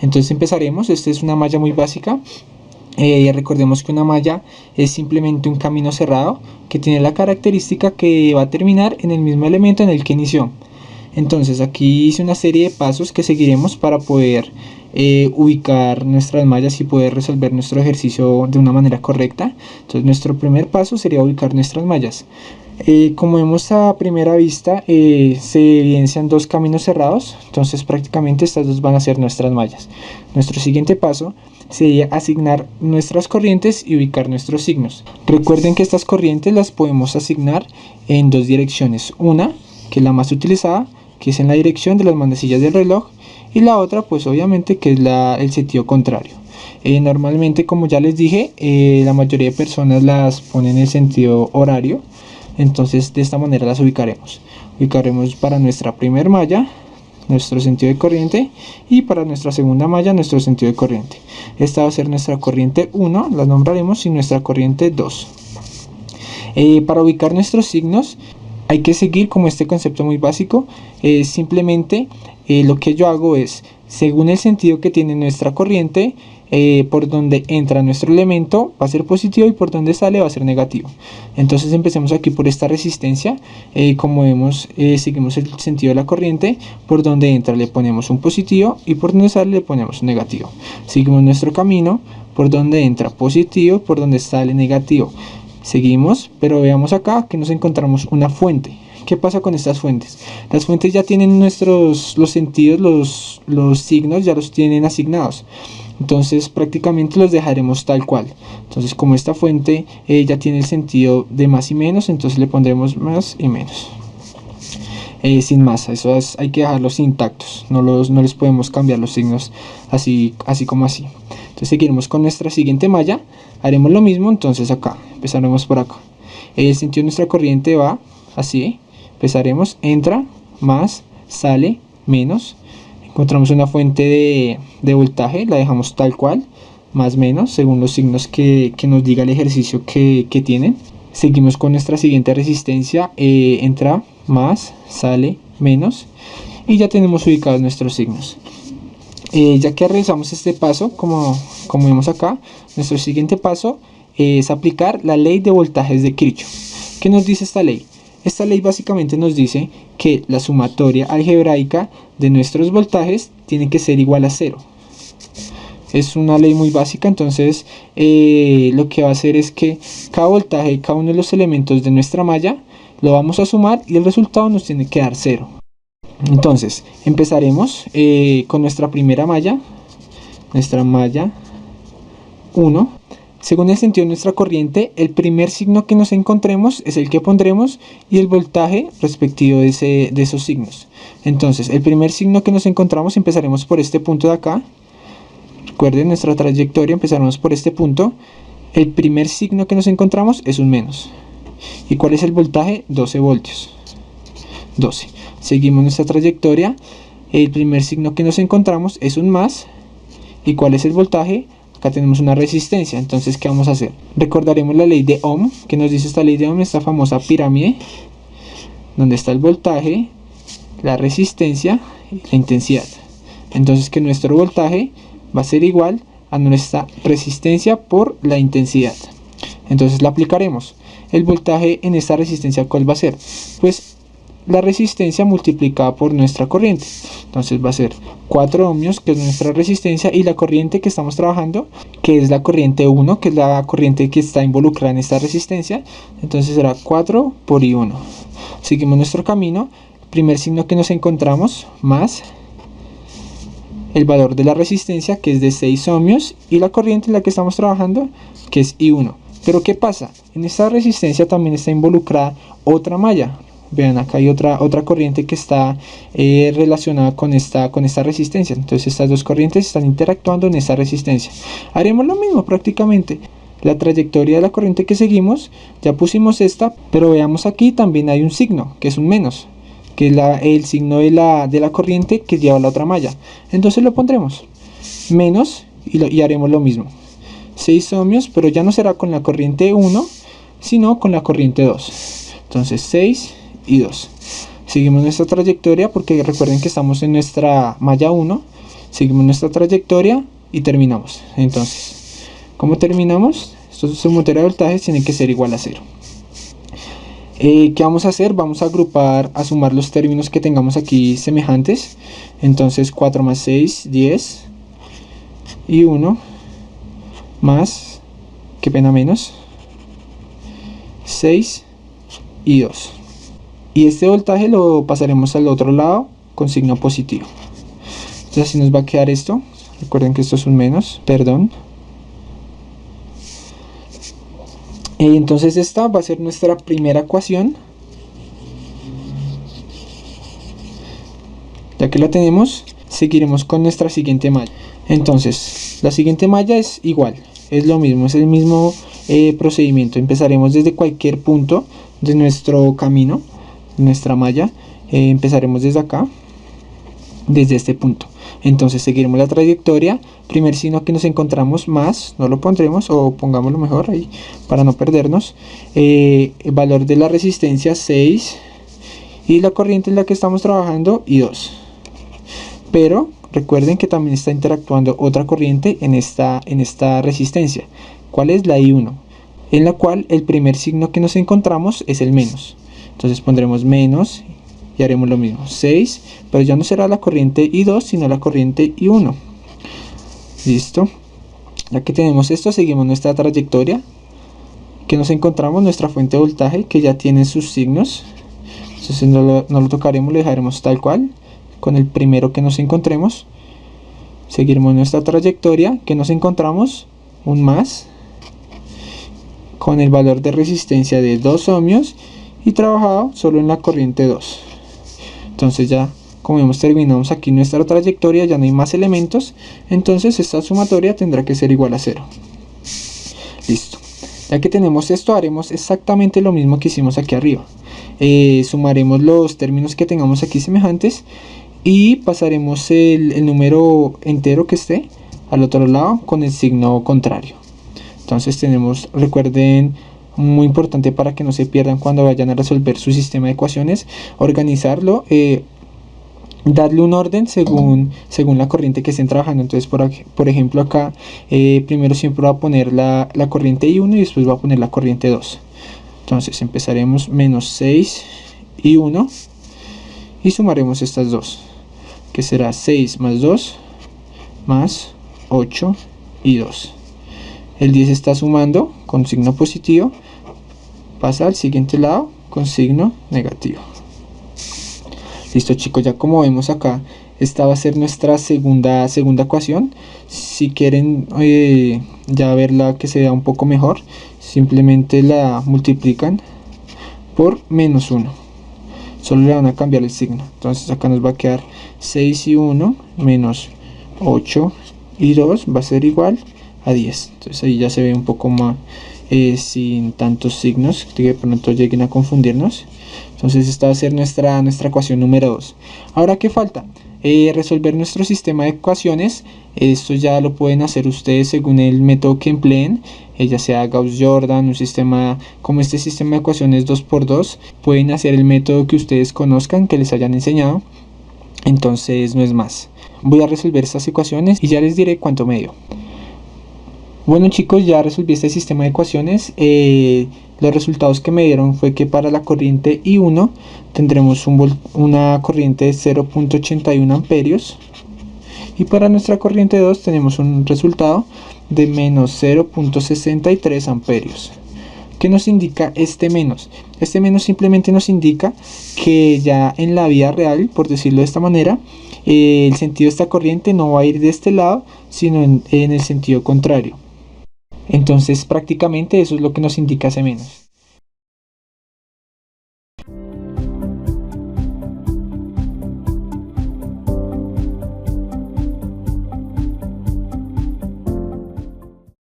Entonces empezaremos. Esta es una malla muy básica. Recordemos que una malla es simplemente un camino cerrado que tiene la característica que va a terminar en el mismo elemento en el que inició. Entonces aquí hice una serie de pasos que seguiremos para poder ubicar nuestras mallas y poder resolver nuestro ejercicio de una manera correcta. Entonces nuestro primer paso sería ubicar nuestras mallas. Como vemos a primera vista, se evidencian dos caminos cerrados, entonces prácticamente estas dos van a ser nuestras mallas. Nuestro siguiente paso sería asignar nuestras corrientes y ubicar nuestros signos. Recuerden que estas corrientes las podemos asignar en dos direcciones, una que es la más utilizada, que es en la dirección de las manecillas del reloj, y la otra pues obviamente que es el sentido contrario. Normalmente, como ya les dije, la mayoría de personas las ponen en el sentido horario. Entonces de esta manera las ubicaremos para nuestra primera malla nuestro sentido de corriente, y para nuestra segunda malla nuestro sentido de corriente. Esta va a ser nuestra corriente 1, la nombraremos, y nuestra corriente 2. Para ubicar nuestros signos hay que seguir como este concepto muy básico. Simplemente lo que yo hago es, según el sentido que tiene nuestra corriente, por donde entra nuestro elemento va a ser positivo y por donde sale va a ser negativo. Entonces empecemos aquí por esta resistencia. Como vemos, seguimos el sentido de la corriente. Por donde entra le ponemos un positivo y por donde sale le ponemos un negativo. Seguimos nuestro camino, por donde entra positivo, por donde sale negativo. Seguimos, pero veamos acá que nos encontramos una fuente. ¿Qué pasa con estas fuentes? Las fuentes ya tienen los sentidos, los signos ya los tienen asignados. Entonces prácticamente los dejaremos tal cual. Entonces, como esta fuente ya tiene el sentido de más y menos, entonces le pondremos más y menos. Sin más, hay que dejarlos intactos. No les podemos cambiar los signos así como así. Entonces seguiremos con nuestra siguiente malla. Haremos lo mismo, entonces acá. Empezaremos por acá. El sentido de nuestra corriente va así. Empezaremos, entra, más, sale, menos. Encontramos una fuente de voltaje, la dejamos tal cual, más menos, según los signos que nos diga el ejercicio que tienen. Seguimos con nuestra siguiente resistencia, entra, más, sale, menos, y ya tenemos ubicados nuestros signos. Ya que realizamos este paso, como vemos acá, nuestro siguiente paso es aplicar la ley de voltajes de Kirchhoff. ¿Qué nos dice esta ley? Esta ley básicamente nos dice que la sumatoria algebraica de nuestros voltajes tiene que ser igual a 0. Es una ley muy básica, entonces lo que va a hacer es que cada voltaje y cada uno de los elementos de nuestra malla lo vamos a sumar y el resultado nos tiene que dar 0. Entonces empezaremos con nuestra primera malla, nuestra malla 1. Según el sentido de nuestra corriente, el primer signo que nos encontremos es el que pondremos y el voltaje respectivo de esos signos. Entonces, el primer signo que nos encontramos, empezaremos por este punto de acá. Recuerden nuestra trayectoria, empezaremos por este punto. El primer signo que nos encontramos es un menos. ¿Y cuál es el voltaje? 12 voltios. 12. Seguimos nuestra trayectoria. El primer signo que nos encontramos es un más. ¿Y cuál es el voltaje? Acá tenemos una resistencia. Entonces, ¿qué vamos a hacer? Recordaremos la ley de Ohm. ¿Qué nos dice esta ley de Ohm? Esta famosa pirámide, donde está el voltaje, la resistencia y la intensidad. Entonces, que nuestro voltaje va a ser igual a nuestra resistencia por la intensidad. Entonces, la aplicaremos. El voltaje en esta resistencia, ¿cuál va a ser? Pues la resistencia multiplicada por nuestra corriente. Entonces va a ser 4 ohmios, que es nuestra resistencia, y la corriente que estamos trabajando, que es la corriente 1, que es la corriente que está involucrada en esta resistencia. Entonces será 4 por I1. Seguimos nuestro camino. Primer signo que nos encontramos, más el valor de la resistencia, que es de 6 ohmios, y la corriente en la que estamos trabajando, que es I1. Pero ¿qué pasa? En esta resistencia también está involucrada otra malla. Vean, acá hay otra corriente que está relacionada con esta resistencia. Entonces estas dos corrientes están interactuando en esta resistencia. Haremos lo mismo prácticamente. La trayectoria de la corriente que seguimos, ya pusimos esta, pero veamos aquí también hay un signo, que es un menos, que es el signo de la corriente que lleva la otra malla. Entonces lo pondremos menos y haremos lo mismo. 6 ohmios, pero ya no será con la corriente 1, sino con la corriente 2. Entonces 6 y 2. Seguimos nuestra trayectoria porque recuerden que estamos en nuestra malla 1. seguimos nuestra trayectoria y terminamos. Entonces, ¿cómo terminamos? Estos sumatoria de voltajes tiene que ser igual a 0. ¿Qué vamos a hacer? Vamos a agrupar, a sumar los términos que tengamos aquí semejantes. Entonces 4 más 6, 10 y 1 más, qué pena menos, 6 y 2. Y este voltaje lo pasaremos al otro lado con signo positivo. Entonces así nos va a quedar esto. Recuerden que esto es un menos, perdón. Entonces esta va a ser nuestra primera ecuación. Ya que la tenemos, seguiremos con nuestra siguiente malla. Entonces la siguiente malla es igual, es lo mismo, es el mismo procedimiento. Empezaremos desde cualquier punto de nuestro camino, nuestra malla. Empezaremos desde acá, desde este punto. Entonces seguiremos la trayectoria. Primer signo que nos encontramos, más, no lo pondremos, o pongámoslo mejor ahí para no perdernos. El valor de la resistencia 6 y la corriente en la que estamos trabajando y 2. Pero recuerden que también está interactuando otra corriente en esta resistencia. ¿Cuál es? La I1, en la cual el primer signo que nos encontramos es el menos. Entonces pondremos menos y haremos lo mismo, 6, pero ya no será la corriente I2 sino la corriente I1. Listo. Ya que tenemos esto, seguimos nuestra trayectoria, que nos encontramos nuestra fuente de voltaje que ya tiene sus signos. Entonces no lo tocaremos, lo dejaremos tal cual con el primero que nos encontremos. Seguiremos nuestra trayectoria, que nos encontramos un más con el valor de resistencia de 2 ohmios y trabajado solo en la corriente 2. Entonces ya, como vemos, terminamos aquí nuestra trayectoria, ya no hay más elementos, entonces esta sumatoria tendrá que ser igual a 0. Listo. Ya que tenemos esto, haremos exactamente lo mismo que hicimos aquí arriba. Sumaremos los términos que tengamos aquí semejantes y pasaremos el número entero que esté al otro lado con el signo contrario. Entonces tenemos, recuerden, muy importante para que no se pierdan cuando vayan a resolver su sistema de ecuaciones, organizarlo, darle un orden según la corriente que estén trabajando. Entonces por ejemplo acá primero siempre va a poner la corriente I1 y después va a poner la corriente 2. Entonces empezaremos menos 6 y 1 y sumaremos estas dos, que será 6 más 2 más 8 y 2. El 10 está sumando con signo positivo, pasa al siguiente lado con signo negativo. Listo, chicos, ya como vemos acá, esta va a ser nuestra segunda ecuación. Si quieren ya verla que se vea un poco mejor, simplemente la multiplican por menos 1. Solo le van a cambiar el signo. Entonces acá nos va a quedar 6 y 1 menos 8 y 2 va a ser igual a 10. Entonces ahí ya se ve un poco más sin tantos signos que de pronto lleguen a confundirnos. Entonces esta va a ser nuestra ecuación número 2. Ahora, ¿qué falta? Resolver nuestro sistema de ecuaciones. Esto ya lo pueden hacer ustedes según el método que empleen, ya sea Gauss-Jordan, un sistema como este sistema de ecuaciones 2×2. Pueden hacer el método que ustedes conozcan, que les hayan enseñado. Entonces no es más. Voy a resolver estas ecuaciones y ya les diré cuánto me dio. Bueno, chicos, ya resolví este sistema de ecuaciones. Los resultados que me dieron fue que para la corriente I1 tendremos una corriente de 0.81 amperios y para nuestra corriente 2 tenemos un resultado de menos 0.63 amperios. ¿Qué nos indica este menos? Este menos simplemente nos indica que ya en la vida real, por decirlo de esta manera, el sentido de esta corriente no va a ir de este lado, sino en el sentido contrario. Entonces prácticamente eso es lo que nos indica ese menos.